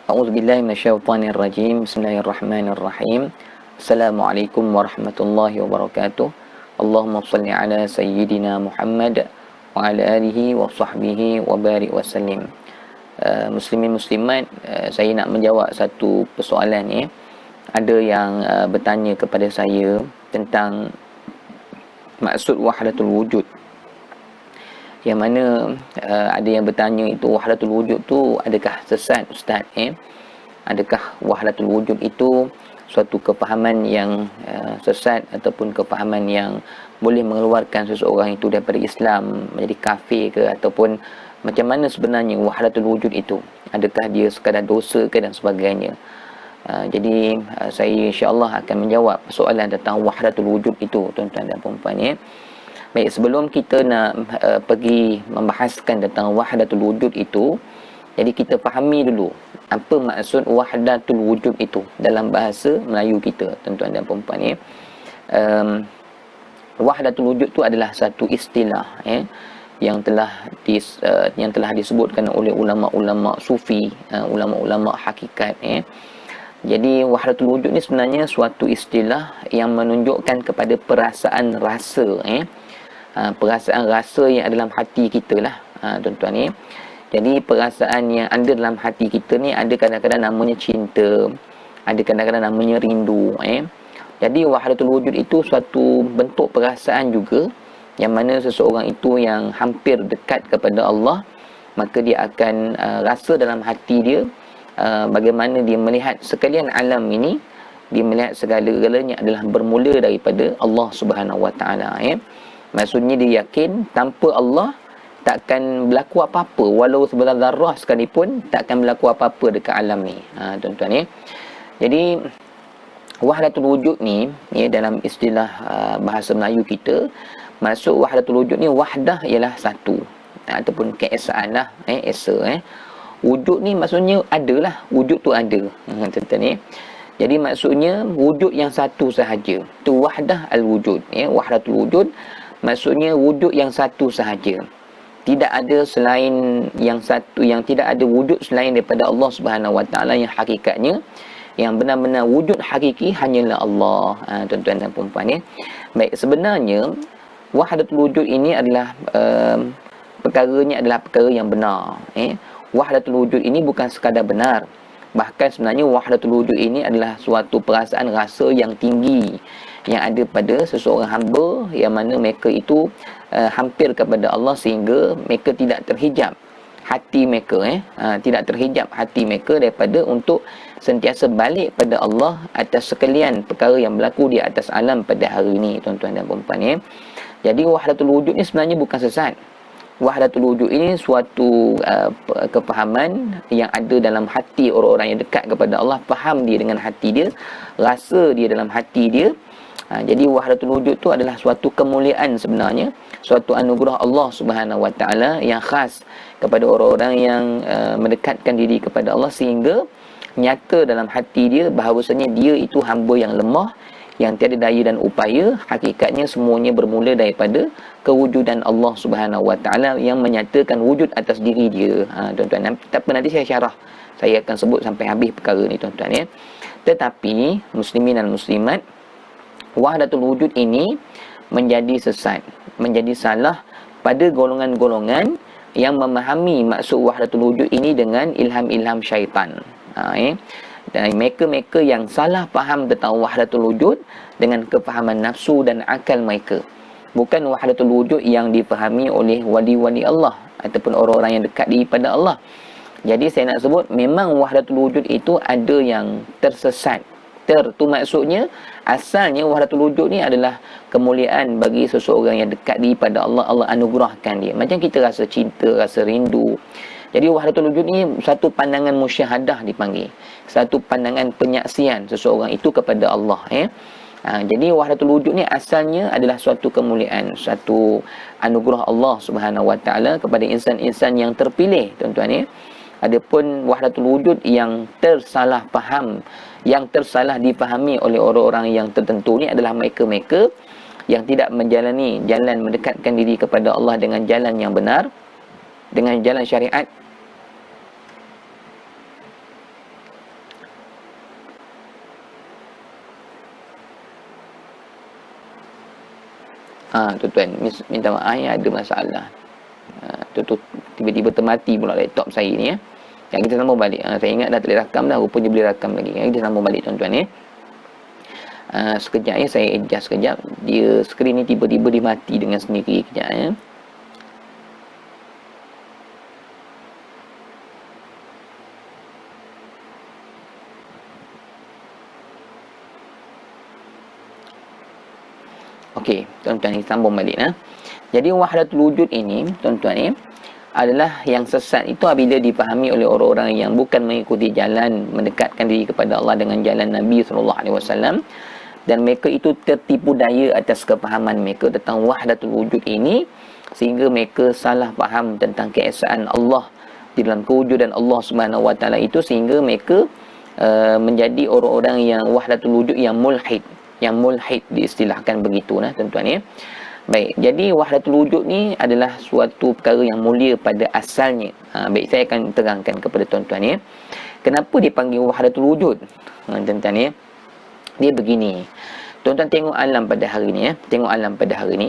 A'udzubillahi minasyaitonirrajim. Bismillahirrahmanirrahim. Assalamualaikum warahmatullahi wabarakatuh. Allahumma shalli ala sayyidina Muhammad wa ala alihi wa sahbihi wa barik wa sallim. Muslimin muslimat, saya nak menjawab satu persoalan ni. Ada yang bertanya kepada saya tentang maksud wahdatul wujud. Yang mana ada yang bertanya itu wahdatul wujud tu adakah sesat ustaz? Adakah wahdatul wujud itu suatu kefahaman yang sesat ataupun kefahaman yang boleh mengeluarkan seseorang itu daripada Islam menjadi kafir ke, ataupun macam mana sebenarnya wahdatul wujud itu? Adakah dia sekadar dosa ke dan sebagainya? Jadi saya insya-Allah akan menjawab soalan tentang wahdatul wujud itu, tuan-tuan dan puan-puan ya. Baik, sebelum kita nak pergi membahaskan tentang wahdatul wujud itu, jadi kita fahami dulu apa maksud wahdatul wujud itu dalam bahasa Melayu kita, tuan-tuan dan puan-puan ya. Wahdatul wujud itu adalah satu istilah yang telah disebutkan oleh ulama-ulama sufi, ulama-ulama hakikat Jadi wahdatul wujud ni sebenarnya suatu istilah yang menunjukkan kepada perasaan rasa perasaan rasa yang ada dalam hati kita lah, tuan-tuan ni. Jadi perasaan yang ada dalam hati kita ni ada kadang-kadang namanya cinta, ada kadang-kadang namanya rindu Jadi wahdatul wujud itu suatu bentuk perasaan juga, yang mana seseorang itu yang hampir dekat kepada Allah, maka dia akan rasa dalam hati dia bagaimana dia melihat sekalian alam ini, dia melihat segala-galanya adalah bermula daripada Allah Subhanahu Wa Taala Maksudnya dia yakin tanpa Allah takkan berlaku apa-apa, walau sebelah zarrah sekalipun takkan berlaku apa-apa dekat alam ni, tuan-tuan Jadi wahdatul wujud ni dalam istilah bahasa Melayu kita, maksud wahdatul wujud ni, wahdah ialah satu ataupun keesaan lah, esa wujud ni maksudnya adalah, wujud tu ada, tuan-tuan Jadi maksudnya wujud yang satu sahaja, tu wahdah al-wujud wahdatul wujud maksudnya wujud yang satu sahaja. Tidak ada selain yang satu, yang tidak ada wujud selain daripada Allah Subhanahu Wa Taala yang hakikatnya, yang benar-benar wujud hakiki hanyalah Allah, tuan-tuan dan puan-puan Baik, sebenarnya wahdatul wujud ini adalah perkaranya adalah perkara yang benar Wahdatul wujud ini bukan sekadar benar, bahkan sebenarnya wahdatul wujud ini adalah suatu perasaan rasa yang tinggi yang ada pada seseorang hamba, yang mana mereka itu hampir kepada Allah sehingga mereka tidak terhijab hati mereka tidak terhijab hati mereka daripada untuk sentiasa balik pada Allah atas sekalian perkara yang berlaku di atas alam pada hari ini, tuan-tuan dan puan-puan Jadi wahdatul wujud ni sebenarnya bukan sesat. Wahdatul wujud ini suatu kefahaman yang ada dalam hati orang-orang yang dekat kepada Allah, faham dia dengan hati dia, rasa dia dalam hati dia. Jadi wahdatul wujud tu adalah suatu kemuliaan sebenarnya, suatu anugerah Allah Subhanahu Wa Taala yang khas kepada orang-orang yang mendekatkan diri kepada Allah, sehingga nyata dalam hati dia bahawasanya dia itu hamba yang lemah, yang tiada daya dan upaya. Hakikatnya semuanya bermula daripada kewujudan Allah Subhanahu Wa Taala yang menyatakan wujud atas diri dia, tuan-tuan. Tapi nanti saya syarah, saya akan sebut sampai habis perkara ni, tuan-tuan Tetapi muslimin dan muslimat, wahdatul wujud ini menjadi sesat, menjadi salah pada golongan-golongan yang memahami maksud wahdatul wujud ini dengan ilham-ilham syaitan. Dan mereka-mereka yang salah faham tentang wahdatul wujud dengan kefahaman nafsu dan akal mereka, bukan wahdatul wujud yang difahami oleh wali-wali Allah ataupun orang-orang yang dekat daripada Allah. Jadi saya nak sebut, memang wahdatul wujud itu ada yang tersesat. Tu maksudnya asalnya wahdatul wujud ni adalah kemuliaan bagi seseorang yang dekat daripada Allah. Allah anugerahkan dia, macam kita rasa cinta, rasa rindu. Jadi wahdatul wujud ni satu pandangan musyahadah dipanggil, satu pandangan penyaksian seseorang itu kepada Allah Jadi wahdatul wujud ni asalnya adalah suatu kemuliaan, suatu anugerah Allah Subhanahu Wa Taala kepada insan-insan yang terpilih, tuan-tuan Adapun wahdatul wujud yang tersalah faham, yang tersalah difahami oleh orang-orang yang tertentu ni adalah mereka-mereka yang tidak menjalani jalan mendekatkan diri kepada Allah dengan jalan yang benar, dengan jalan syariat, Tuan-tuan, minta maaf ya, ada masalah. Tu tiba-tiba termati pula laptop saya ni ya. Yang kita sambung balik. Saya ingat dah tak boleh rakam dah, rupanya boleh rakam lagi. Kita sambung balik tuan-tuan ya. Sekejap ya, saya adjust sekejap. Dia skrin ni tiba-tiba dia mati dengan sendiri kejap ya. Okey, tuan-tuan ni sambung balik ya. Jadi wahdatul wujud ini tuan-tuan ni adalah yang sesat itu apabila dipahami oleh orang-orang yang bukan mengikuti jalan mendekatkan diri kepada Allah dengan jalan Nabi SAW, dan mereka itu tertipu daya atas kepahaman mereka tentang wahdatul wujud ini, sehingga mereka salah faham tentang keesaan Allah di dalam kewujudan Allah Subhanahu Wa Taala itu, sehingga mereka menjadi orang-orang yang wahdatul wujud yang mulhid diistilahkan begitu nah tuan-tuan ya. Baik, jadi wahdatul wujud ni adalah suatu perkara yang mulia pada asalnya. Baik, saya akan terangkan kepada tuan-tuan ya. Kenapa dipanggil wahdatul wujud? Tuan-tuan ya. Dia begini. Tuan-tuan tengok alam pada hari ni ya. Tengok alam pada hari ni.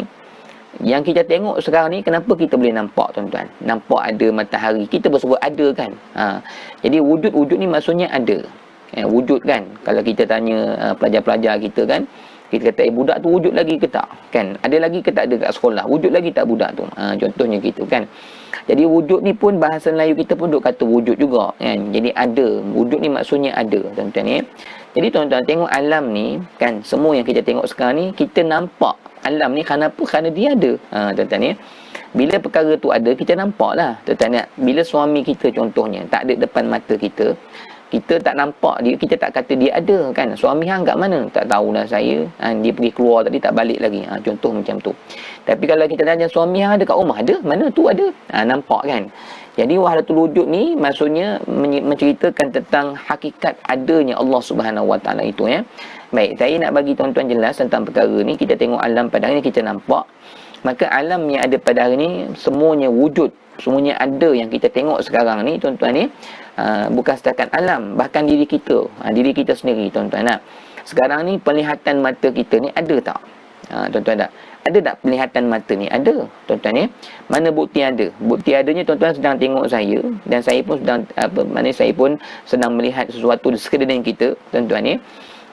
Yang kita tengok sekarang ni, kenapa kita boleh nampak tuan-tuan? Nampak ada matahari. Kita bersebut ada kan? Jadi wujud ni maksudnya ada. Wujud kan? Kalau kita tanya pelajar-pelajar kita kan, kita kata budak tu wujud lagi ke tak? Kan? Ada lagi ke tak ada kat sekolah? Wujud lagi tak budak tu? Contohnya gitu kan. Jadi wujud ni pun bahasa Melayu kita pun duk kata wujud juga kan. Jadi ada. Wujud ni maksudnya ada tuan-tuan ya. Jadi tuan-tuan tengok alam ni kan, semua yang kita tengok sekarang ni, kita nampak alam ni kenapa? Kerana dia ada. Tuan-tuan ya. Bila perkara tu ada, kita nampak lah. Tuan-tuan ya. Bila suami kita contohnya tak ada depan mata kita, kita tak nampak dia, kita tak kata dia ada kan. Suami hang kat mana? Tak tahulah saya. Dia pergi keluar tadi tak balik lagi. Contoh macam tu. Tapi kalau kita tanya suami hang ada kat rumah, ada? Mana tu ada? Nampak kan. Jadi wahdatul wujud ni maksudnya menceritakan tentang hakikat adanya Allah Subhanahu Wa Taala itu ya. Baik, saya nak bagi tuan-tuan jelas tentang perkara ni. Kita tengok alam pada hari ni, kita nampak. Maka alam yang ada pada hari ni semuanya wujud. Semuanya ada yang kita tengok sekarang ni tuan-tuan ni. Bukan setakat alam, bahkan diri kita, diri kita sendiri tuan-tuan. Sekarang ni penglihatan mata kita ni ada tak? Tuan-tuan tak? Ada tak penglihatan mata ni? Ada tuan-tuan ya. Mana bukti ada? Bukti adanya tuan-tuan sedang tengok saya, dan saya pun sedang saya pun sedang melihat sesuatu di sekeliling kita tuan-tuan ya.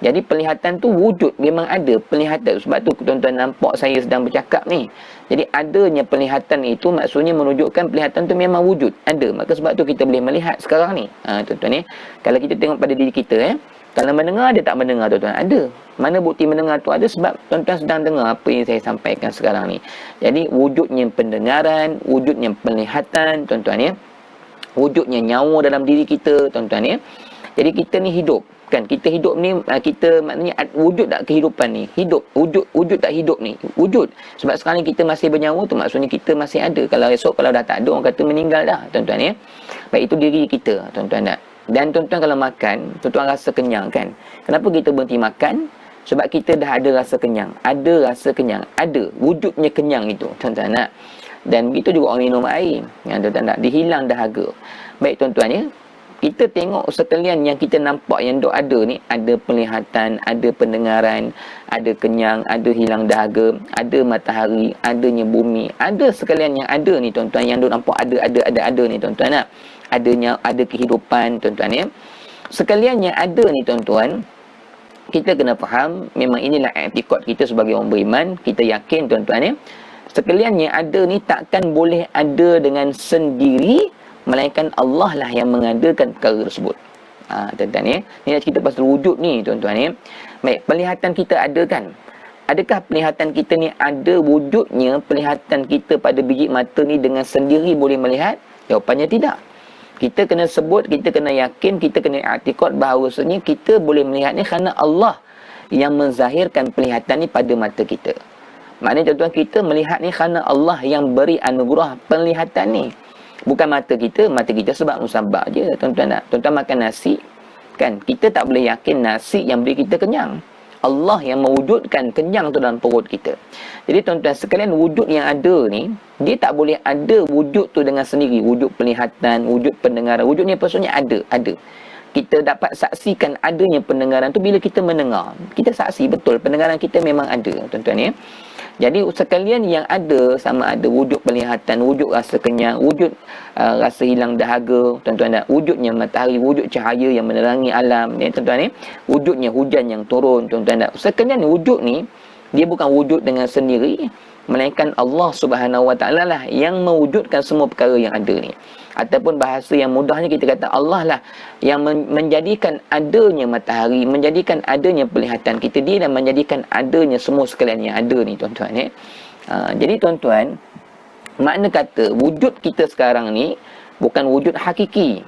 Jadi penglihatan tu wujud, memang ada penglihatan. Sebab tu tuan-tuan nampak saya sedang bercakap ni. Jadi adanya penglihatan itu maksudnya menunjukkan penglihatan tu memang wujud, ada. Maka sebab tu kita boleh melihat sekarang ni. Tuan-tuan ya. Kalau kita tengok pada diri kita kalau mendengar, dia tak mendengar tuan-tuan? Ada. Mana bukti mendengar tu? Ada, sebab tuan-tuan sedang dengar apa yang saya sampaikan sekarang ni. Jadi wujudnya pendengaran, wujudnya penglihatan tuan-tuan ya. Wujudnya nyawa dalam diri kita tuan-tuan ya. Jadi kita ni hidup kan, kita hidup ni, kita maknanya wujud tak kehidupan ni? Hidup, wujud tak hidup ni? Wujud. Sebab sekarang ni kita masih bernyawa tu maksudnya kita masih ada. Kalau esok kalau dah tak ada, orang kata meninggal dah tuan-tuan ya. Baik, itu diri kita tuan-tuan tak? Dan tuan-tuan kalau makan, tuan-tuan rasa kenyang kan? Kenapa kita berhenti makan? Sebab kita dah ada rasa kenyang. Ada rasa kenyang, ada wujudnya kenyang itu tuan-tuan tak? Dan begitu juga orang minum air, tuan-tuan tak? Dihilang dahaga. Baik tuan-tuan ya. Kita tengok sekalian yang kita nampak yang dok ada ni, ada penglihatan, ada pendengaran, ada kenyang, ada hilang dahaga, ada matahari, adanya bumi, ada sekalian yang ada ni tuan-tuan, yang dok nampak ada ni tuan-tuan nak. Ada kehidupan tuan-tuan ya. Sekalian yang ada ni tuan-tuan, kita kena faham memang inilah i'tikad kita sebagai orang beriman, kita yakin tuan-tuan ya. Sekalian yang ada ni takkan boleh ada dengan sendiri, melainkan Allah lah yang mengadakan perkara tersebut. Tuan-tuan ya. Ni nak cerita pasal wujud ni tuan-tuan ya. Baik, penglihatan kita ada kan? Adakah penglihatan kita ni ada wujudnya penglihatan kita pada biji mata ni dengan sendiri boleh melihat? Jawapannya tidak. Kita kena sebut, kita kena yakin, kita kena i'tikad bahawasanya kita boleh melihat ni kerana Allah yang menzahirkan penglihatan ni pada mata kita. Maknanya tuan-tuan, kita melihat ni kerana Allah yang beri anugerah penglihatan ni. Bukan mata kita sebab musabak je tuan-tuan tak? Tuan-tuan makan nasi kan, kita tak boleh yakin nasi yang beri kita kenyang. Allah yang mewujudkan kenyang tu dalam perut kita. Jadi tuan-tuan sekalian, wujud yang ada ni, dia tak boleh ada wujud tu dengan sendiri. Wujud penglihatan, wujud pendengaran, wujud ni maksudnya ada. Kita dapat saksikan adanya pendengaran tu bila kita mendengar. Kita saksi betul pendengaran kita memang ada tuan-tuan ya. Jadi sekalian yang ada, sama ada wujud penglihatan, wujud rasa kenyang, wujud rasa hilang dahaga, tuan-tuan, wujudnya matahari, wujud cahaya yang menerangi alam, tuan-tuan, wujudnya hujan yang turun, tuan-tuan. Sekalian wujud ni, dia bukan wujud dengan sendiri, melainkan Allah Subhanahu Wa Taala lah yang mewujudkan semua perkara yang ada ni. Ataupun bahasa yang mudahnya kita kata Allah lah yang menjadikan adanya matahari, menjadikan adanya penglihatan kita, dia dan menjadikan adanya semua sekalian yang ada ni, tuan-tuan. Jadi tuan-tuan, makna kata wujud kita sekarang ni bukan wujud hakiki.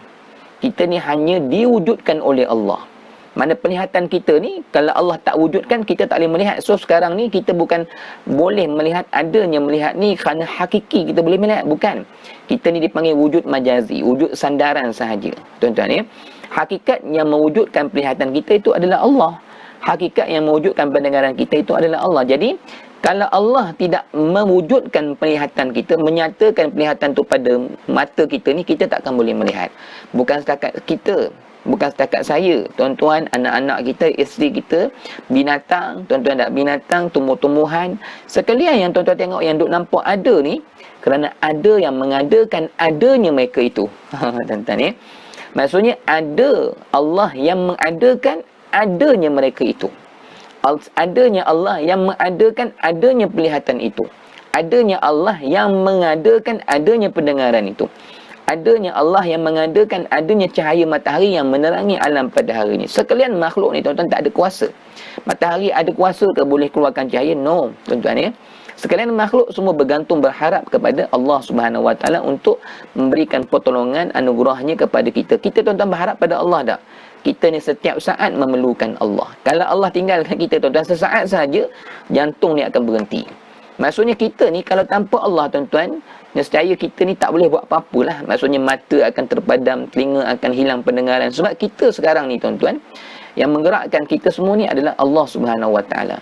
Kita ni hanya diwujudkan oleh Allah. Mana penglihatan kita ni, kalau Allah tak wujudkan, kita tak boleh melihat. So sekarang ni kita bukan boleh melihat, adanya melihat ni kerana hakiki kita boleh melihat, bukan. Kita ni dipanggil wujud majazi, wujud sandaran sahaja, tuan-tuan. Hakikat yang mewujudkan penglihatan kita itu adalah Allah. Hakikat yang mewujudkan pendengaran kita itu adalah Allah. Jadi kalau Allah tidak mewujudkan penglihatan kita, menyatakan penglihatan itu pada mata kita ni, kita takkan boleh melihat. Bukan setakat kita, bukan setakat saya, tuan-tuan, anak-anak kita, isteri kita, binatang, tuan-tuan, binatang, tumbuh-tumbuhan, sekalian yang tuan-tuan tengok yang duk nampak ada ni, kerana ada yang mengadakan adanya mereka itu. Tuan-tuan, maksudnya ada Allah yang mengadakan adanya mereka itu. Adanya Allah yang mengadakan adanya penglihatan itu. Adanya Allah yang mengadakan adanya pendengaran itu. Adanya Allah yang mengadakan adanya cahaya matahari yang menerangi alam pada hari ini. Sekalian makhluk ni, tuan-tuan, tak ada kuasa. Matahari ada kuasa ke boleh keluarkan cahaya? No, tuan-tuan. Sekalian makhluk semua bergantung, berharap kepada Allah Subhanahu Wa Taala untuk memberikan pertolongan anugerahnya kepada kita. Kita, tuan-tuan, berharap pada Allah tak? Kita ni setiap saat memerlukan Allah. Kalau Allah tinggalkan kita, tuan-tuan, sesaat saja, jantung ni akan berhenti. Maksudnya kita ni kalau tanpa Allah, tuan-tuan, nescaya kita ni tak boleh buat apa-apa lah. Maksudnya mata akan terpadam, telinga akan hilang pendengaran. Sebab kita sekarang ni, tuan-tuan, yang menggerakkan kita semua ni adalah Allah Subhanahu Wa Taala.